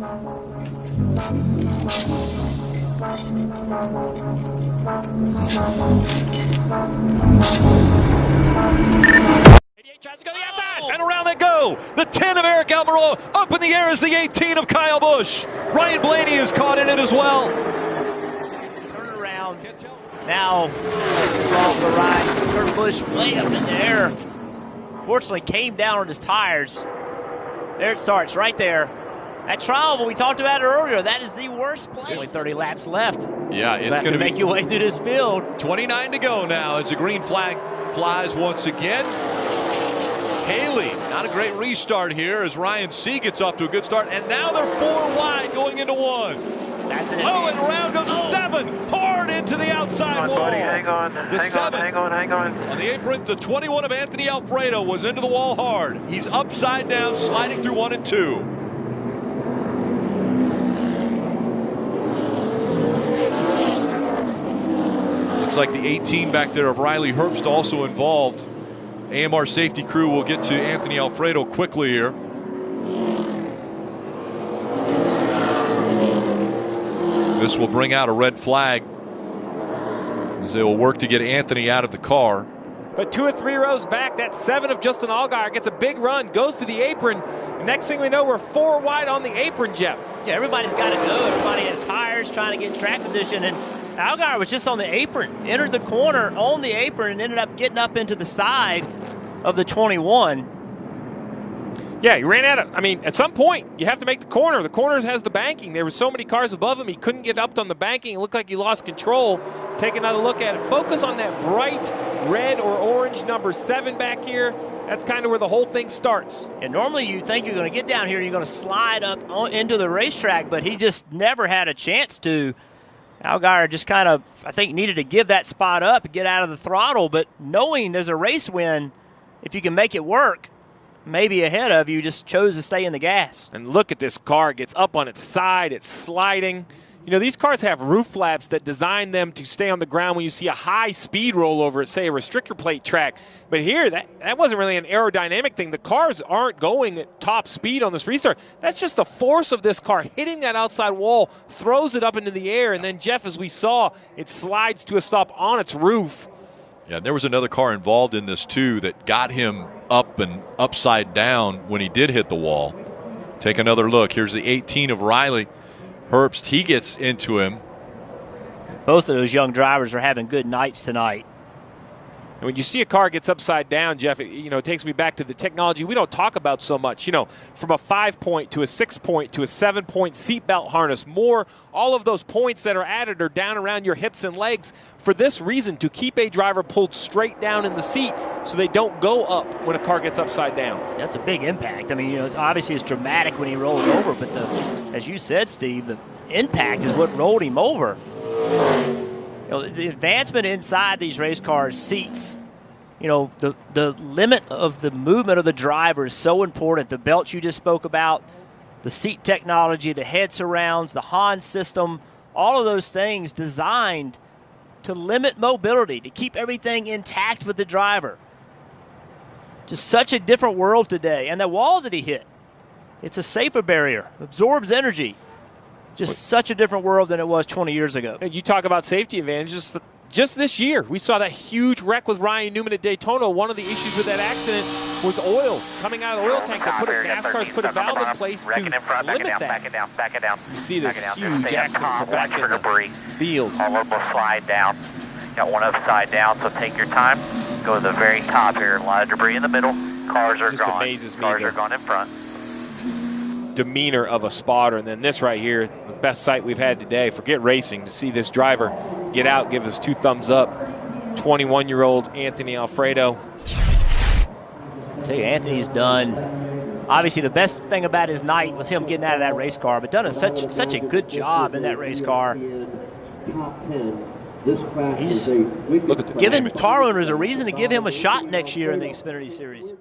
Tries to go the outside. And around they go. The 10 of Eric Almirola. Up in the air is the 18 of Kyle Busch. Ryan Blaney is caught in it as well. Turn around. Now, off the right. Kurt Busch way up in the air. Fortunately, came down on his tires. There it starts, right there. That trial, when we talked about it earlier, that is the worst place. Only 30 laps left. Yeah, it's going to make your way through this field. 29 to go now as the green flag flies once again. Haley, not a great restart here as Ryan C gets off to a good start, and now they're 4 wide going into 1. That's it. Oh, and around goes the 7, hard into the outside wall. Buddy, hang on, hang on. On the apron, the 21 of Anthony Alfredo was into the wall hard. He's upside down, sliding through 1 and 2. Looks like the 18 back there of Riley Herbst also involved. AMR safety crew will get to Anthony Alfredo quickly here. This will bring out a red flag as they will work to get Anthony out of the car. But 2 or 3 rows back, that 7 of Justin Allgaier gets a big run, goes to the apron. Next thing we know, we're 4 wide on the apron, Jeff. Yeah, everybody's got to go. Everybody has tires trying to get in track position, and Allgaier was just on the apron, entered the corner on the apron, and ended up getting up into the side of the 21. Yeah, he ran out of, I mean, at some point, you have to make the corner. The corner has the banking. There were so many cars above him, he couldn't get up on the banking. It looked like he lost control. Take another look at it. Focus on that bright red or orange number 7 back here. That's kind of where the whole thing starts. And normally you think you're going to get down here, you're going to slide up into the racetrack, but he just never had a chance to. Allgaier just kind of, I think, needed to give that spot up and get out of the throttle, but knowing there's a race win, if you can make it work, maybe ahead of you, just chose to stay in the gas. And look at this car. It gets up on its side. It's sliding. You know, these cars have roof flaps that design them to stay on the ground when you see a high-speed rollover at, say, a restrictor plate track. But here, that wasn't really an aerodynamic thing. The cars aren't going at top speed on this restart. That's just the force of this car hitting that outside wall, throws it up into the air, and then, Jeff, as we saw, it slides to a stop on its roof. Yeah, there was another car involved in this, too, that got him up and upside down when he did hit the wall. Take another look. Here's the 18 of Riley Herbst. He gets into him. Both of those young drivers are having good nights tonight. And when you see a car gets upside down, Jeff, it takes me back to the technology we don't talk about so much. From a 5-point to a 6-point to a 7-point seatbelt harness, all of those points that are added are down around your hips and legs for this reason, to keep a driver pulled straight down in the seat so they don't go up when a car gets upside down. That's a big impact. I mean, obviously it's dramatic when he rolls over, but as you said, Steve, the impact is what rolled him over. The advancement inside these race cars' seats, the limit of the movement of the driver is so important. The belts you just spoke about, the seat technology, the head surrounds, the Hans system, all of those things designed to limit mobility, to keep everything intact with the driver. Just such a different world today. And the wall that he hit, it's a safer barrier, absorbs energy. Just such a different world than it was 20 years ago. You talk about safety advantages. Just this year, we saw that huge wreck with Ryan Newman at Daytona. One of the issues with that accident was oil coming out of the oil tank. NASCAR's put a valve in place to limit that. Back it down. You see this huge accident back in the field. All of them slide down. Got one upside down, so take your time. Go to the very top here. A lot of debris in the middle. Cars are just gone. Amazes me. Cars are gone in front. Demeanor of a spotter, and then this right here, the best sight we've had today. Forget racing, to see this driver get out, give us 2 thumbs up. 21-year-old Anthony Alfredo. I tell you, Anthony's done. Obviously, the best thing about his night was him getting out of that race car, but done such a good job in that race car. He's giving car owners a reason to give him a shot next year in the Xfinity Series.